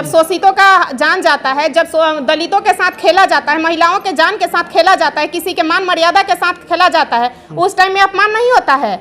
जब शोषितों का जान जाता है, जब दलितों के साथ खेला जाता है, महिलाओं के जान के साथ खेला जाता है, किसी के मान मर्यादा के साथ खेला जाता है, उस टाइम में अपमान नहीं होता है।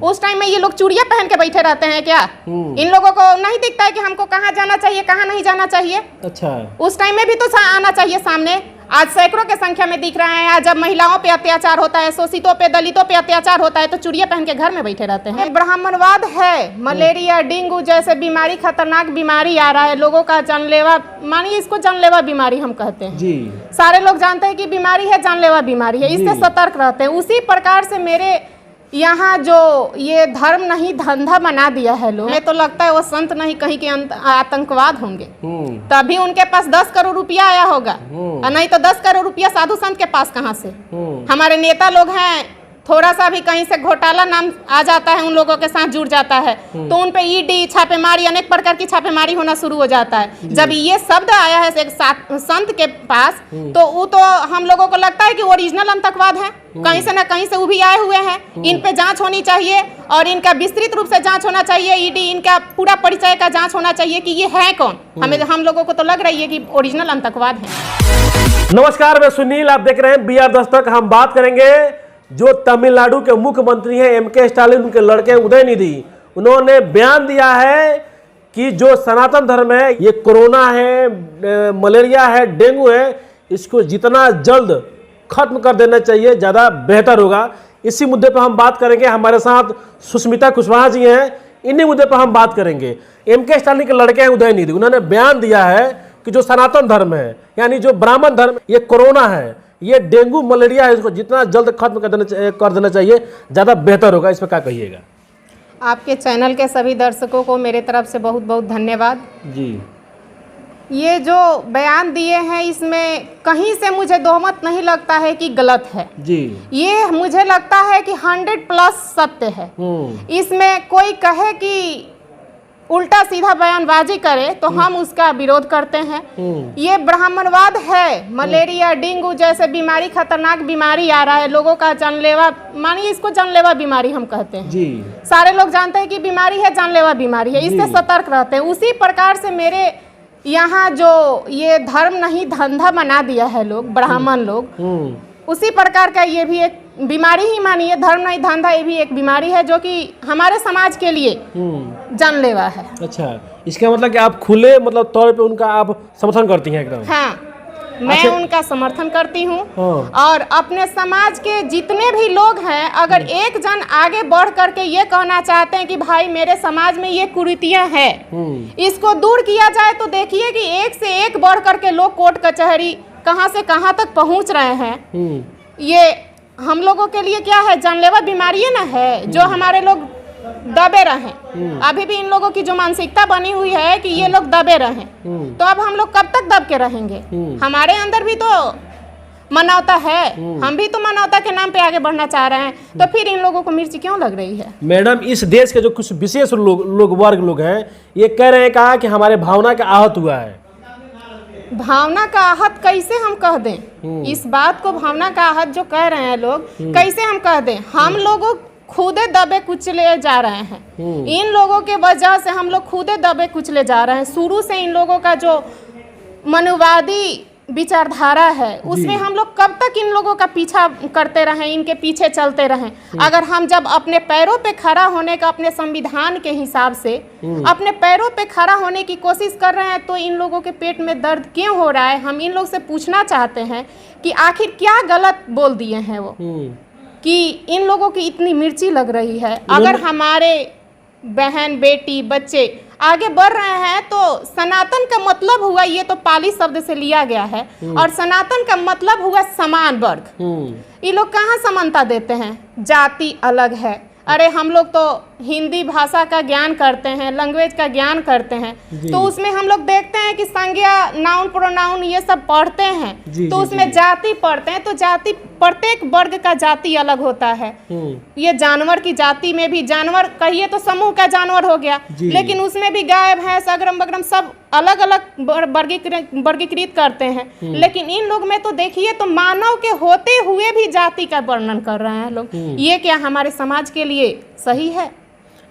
उस टाइम में ये लोग चूड़ियां पहन के बैठे रहते हैं क्या? इन लोगों को नहीं दिखता है कि हमको कहाँ जाना चाहिए, कहाँ नहीं जाना चाहिए? अच्छा, उस टाइम में भी तो आना चाहिए सामने। आज सैकड़ों के संख्या में दिख रहे हैं। आज जब महिलाओं पे अत्याचार होता है, शोषितों पे, दलितों पे अत्याचार होता है, तो चूड़ियां पहन के घर में बैठे रहते हैं। ब्राह्मणवाद है, मलेरिया, डेंगू जैसे बीमारी, खतरनाक बीमारी आ रहा है, लोगों का जानलेवा, मानिए इसको जानलेवा बीमारी हम कहते हैं जी। सारे लोग जानते हैं कि बीमारी है, जानलेवा बीमारी है, इससे सतर्क रहते हैं। उसी प्रकार से मेरे यहाँ जो ये धर्म नहीं धंधा बना दिया है लोग, हमें तो लगता है वो संत नहीं कहीं के आतंकवाद होंगे, तभी उनके पास 10 करोड़ रुपया आया होगा, और नहीं तो 10 करोड़ रुपया साधु संत के पास कहाँ से? हमारे नेता लोग हैं, थोड़ा सा भी कहीं से घोटाला नाम आ जाता है, उन लोगों के साथ जुड़ जाता है, तो उन पे ईडी, छापेमारी, अनेक प्रकार की छापेमारी होना शुरू हो जाता है। जब ये शब्द आया है एक संत के पास, तो वो तो हम लोगों को लगता है कि ओरिजिनल आतंकवाद है, कहीं से ना कहीं से वो भी आए हुए हैं। इन पे जांच होनी चाहिए और इनका विस्तृत रूप से जांच होना चाहिए। ईडी इनका पूरा परिचय का जांच होना चाहिए कि ये है कौन। हम लोगों को तो लग रही है कि ओरिजिनल आतंकवाद है। नमस्कार, मैं सुनील, आप देख रहे हैं BR दस्तक। हम बात करेंगे जो तमिलनाडु के मुख्यमंत्री हैं MK स्टालिन, उनके लड़के उदयनिधि, उन्होंने बयान दिया है कि जो सनातन धर्म है, ये कोरोना है, मलेरिया है, डेंगू है, इसको जितना जल्द खत्म कर देना चाहिए, ज़्यादा बेहतर होगा। इसी मुद्दे पर हम बात करेंगे। हमारे साथ सुष्मिता कुशवाहा जी हैं, इन्हीं मुद्दे पर हम बात करेंगे। MK स्टालिन के लड़के हैं उदयनिधि, उन्होंने बयान दिया है कि जो सनातन धर्म है, यानी जो ब्राह्मण धर्म, ये कोरोना है, ये डेंगू मलेरिया है, इसको जितना जल्द खत्म कर देना चाहिए, ज़्यादा बेहतर होगा। इस पर क्या कहिएगा? आपके चैनल के सभी दर्शकों को मेरे तरफ से बहुत बहुत धन्यवाद जी। ये जो बयान दिए हैं, इसमें कहीं से मुझे दोहमत नहीं लगता है कि गलत है जी। ये मुझे लगता है कि 100+ सत्य है। इसमें कोई कहे कि उल्टा सीधा बयानबाजी करे तो हम उसका विरोध करते हैं। ये ब्राह्मणवाद है, मलेरिया, डेंगू जैसे बीमारी, खतरनाक बीमारी आ रहा है, लोगों का जानलेवा, मानिए इसको जानलेवा बीमारी हम कहते हैं जी। सारे लोग जानते हैं कि बीमारी है, जानलेवा बीमारी है, इससे सतर्क रहते हैं। उसी प्रकार से मेरे यहाँ जो ये धर्म नहीं धंधा बना दिया है लोग, ब्राह्मण लोग, उसी प्रकार का ये भी एक बीमारी ही मानिए, धर्म नहीं धंधा, ये भी एक बीमारी है जो कि हमारे समाज के लिए जानलेवा है। अच्छा, इसका मतलब कि आप खुले मतलब तौर पे उनका आप समर्थन करती हैं एकदम? हाँ, मैं उनका समर्थन करती हूँ। और अपने समाज के जितने भी लोग हैं, अगर एक जन आगे बढ़ करके ये कहना चाहते हैं कि भाई मेरे समाज में ये कुरीतियां हैं, इसको दूर किया जाए, तो देखिए कि एक से एक बढ़ करके लोग कोर्ट कचहरी कहाँ से कहाँ तक पहुँच रहे हैं। ये हम लोगों के लिए क्या है, जानलेवा बीमारी है ना, है जो हमारे लोग दबे रहें। अभी भी इन लोगों की जो मानसिकता बनी हुई है कि ये लोग दबे रहें, तो अब हम लोग कब तक दब के रहेंगे? हमारे अंदर भी तो मानवता है, हम भी तो मानवता के नाम पे आगे बढ़ना चाह रहे हैं, तो फिर इन लोगों को मिर्ची क्यों लग रही है? मैडम, इस देश के जो कुछ विशेष वर्ग लोग हैं, ये कह रहे हैं कहा कि हमारे भावना का आहत हुआ है। भावना का आहत कैसे हम कह दें? इस बात को भावना का आहत जो कह रहे हैं लोग, कैसे हम कह दें? हम लोगों खुदे दबे कुचले जा रहे हैं। इन लोगों के वजह से हम लोग खुदे दबे कुचले जा रहे हैं। शुरू से इन लोगों का जो मनुवादी विचारधारा है, उसमें हम लोग कब तक इन लोगों का पीछा करते रहें, इनके पीछे चलते रहें? अगर हम जब अपने पैरों पे खड़ा होने का, अपने संविधान के हिसाब से अपने पैरों पे खड़ा होने की कोशिश कर रहे हैं, तो इन लोगों के पेट में दर्द क्यों हो रहा है? हम इन लोग से पूछना चाहते हैं कि आखिर क्या गलत बोल दिए हैं वो, कि इन लोगों की इतनी मिर्ची लग रही है। अगर हमारे बहन, बेटी, बच्चे आगे बढ़ रहे हैं, तो सनातन का मतलब हुआ, ये तो पाली शब्द से लिया गया है, और सनातन का मतलब हुआ समान वर्ग। ये लोग कहाँ समानता देते हैं? जाति अलग है। अरे हम लोग तो हिंदी भाषा का ज्ञान करते हैं, लैंग्वेज का ज्ञान करते हैं, तो उसमें हम लोग देखते हैं कि संज्ञा, नाउन, प्रोनाउन ये सब पढ़ते हैं, तो उसमें जाति पढ़ते हैं, तो जाति, प्रत्येक वर्ग का जाति अलग होता है। ये जानवर की जाति में भी, जानवर कहिए तो समूह का जानवर हो गया, लेकिन उसमें भी गाय, भैंस, अगरम बगरम सब अलग अलग वर्गीकृत करते हैं। लेकिन इन लोग में तो देखिए तो मानव के होते हुए भी जाति का वर्णन कर रहे हैं लोग। ये क्या हमारे समाज के लिए सही है?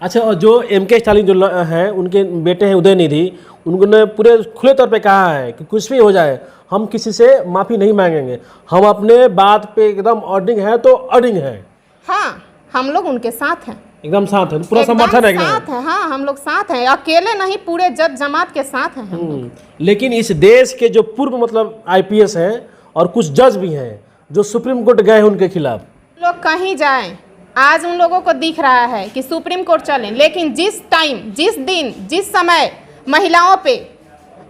अच्छा, और जो MK स्टालिन जो हैं, उनके बेटे हैं उदयनिधि, उन्होंने पूरे खुले तौर पे कहा है कि कुछ भी हो जाए हम किसी से माफ़ी नहीं मांगेंगे, हम अपने बात पे एकदम अडिग हैं तो अडिग हैं। हाँ, हम लोग उनके साथ हैं, एकदम साथ है, पूरा एकदम समर्थन है साथ है। हाँ, हम लोग साथ हैं, अकेले नहीं, पूरे जद जमात के साथ हैं हम लोग। लेकिन इस देश के जो पूर्व मतलब आईपीएस हैं और कुछ जज भी हैं जो सुप्रीम कोर्ट गए हैं उनके खिलाफ, लोग कहीं जाएं, आज उन लोगों को दिख रहा है कि सुप्रीम कोर्ट चलें, लेकिन जिस टाइम, जिस दिन, जिस समय महिलाओं पे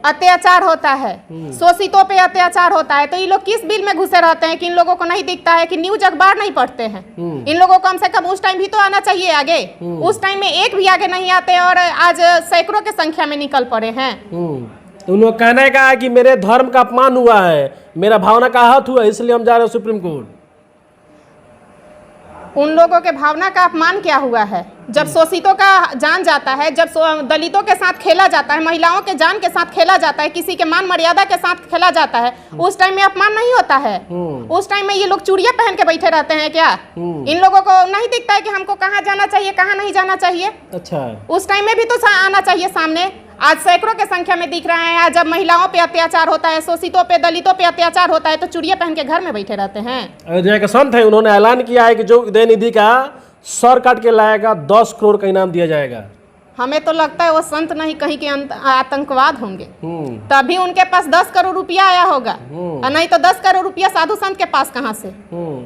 अत्याचार होता है, शोषितों पे अत्याचार होता है, तो ये लोग किस बिल में घुसे रहते हैं कि इन लोगों को नहीं दिखता है कि न्यूज अखबार नहीं पढ़ते हैं। इन लोगों को कम से कम उस टाइम भी तो आना चाहिए आगे। उस टाइम में एक भी आगे नहीं आते और आज सैकड़ों की संख्या में निकल पड़े हैं। तो उन लोग कहने का है कि मेरे धर्म का अपमान हुआ है, मेरा भावना का आहत हुआ है, इसलिए हम जा रहे हैं सुप्रीम कोर्ट। उन लोगों के भावना का अपमान क्या हुआ है? जब शोषितों का जान जाता है, जब दलितों के साथ खेला जाता है, महिलाओं के जान के साथ खेला जाता है, किसी के मान मर्यादा के साथ खेला जाता है, उस टाइम में अपमान नहीं होता है। उस टाइम में ये लोग चूड़ियां पहन के बैठे रहते हैं क्या? इन लोगों को नहीं दिखता है कि हमको कहाँ जाना चाहिए, कहाँ नहीं जाना चाहिए? अच्छा, उस टाइम में भी तो आना चाहिए सामने। आज सैकड़ों की संख्या में दिख रहे हैं। आज जब महिलाओं पे अत्याचार होता है, शोषितों पे, दलितों पे अत्याचार होता है, तो चूड़ियां पहन के घर में बैठे रहते हैं। अयोध्या के संत है, उन्होंने ऐलान किया है कि जो उदयनिधि का सर काट के लाएगा 10 करोड़ का इनाम दिया जाएगा। हमें तो लगता है वो संत नहीं, कहीं के आतंकवाद होंगे, तभी उनके पास 10 करोड़ रुपया आया होगा, और नहीं तो 10 करोड़ रुपया साधु संत के पास कहाँ से?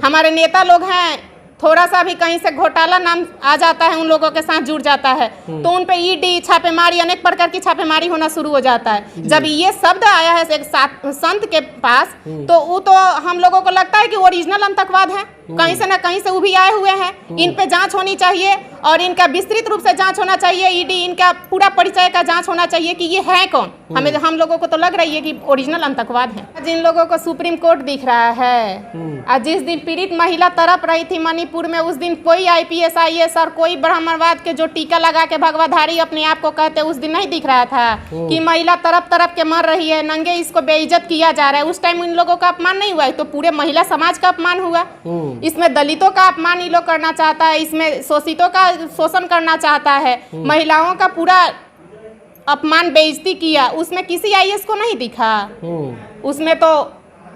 हमारे नेता लोग हैं, थोड़ा सा भी कहीं से घोटाला नाम आ जाता है, उन लोगों के साथ जुड़ जाता है, तो उन पे ईडी, छापेमारी, अनेक प्रकार की छापेमारी होना शुरू हो जाता है। जब ये शब्द आया है एक संत के पास, तो वो तो हम लोगों को लगता है कि ओरिजिनल आतंकवाद है, कहीं से ना कहीं से वो भी आए हुए हैं। इन पे जांच होनी चाहिए और इनका विस्तृत रूप से जांच होना चाहिए। ईडी, इनका पूरा परिचय का जांच होना चाहिए कि ये है कौन। हम लोगों को तो लग रही है कि ओरिजिनल आतंकवाद है। जिन लोगों को सुप्रीम कोर्ट दिख रहा है, आज जिस दिन पीड़ित महिला तड़प रही थी मणिपुर में, उस दिन कोई आईपीएस आईएएस और कोई ब्राह्मणवाद के जो टीका लगा के भगवाधारी अपने आप को कहते, उस दिन नहीं दिख रहा था कि महिला तड़प तड़प के मर रही है, नंगे इसको बेइज्जत किया जा रहा है। उस टाइम इन लोगों का अपमान नहीं हुआ है, तो पूरे महिला समाज का अपमान हुआ। इसमें दलितों का अपमान ये लोग करना चाहता है, इसमें शोषितों का शोषण करना चाहता है, महिलाओं का पूरा अपमान, बेइज्जती किया। उसमें किसी आईएएस को नहीं दिखा। उसमें तो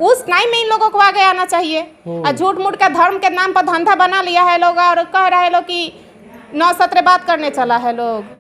उस टाइम में इन लोगों को आगे आना चाहिए। और झूठ मूठ का धर्म के नाम पर धंधा बना लिया है लोग और कह रहे लोग कि 9 सत्र बात करने चला है लोग।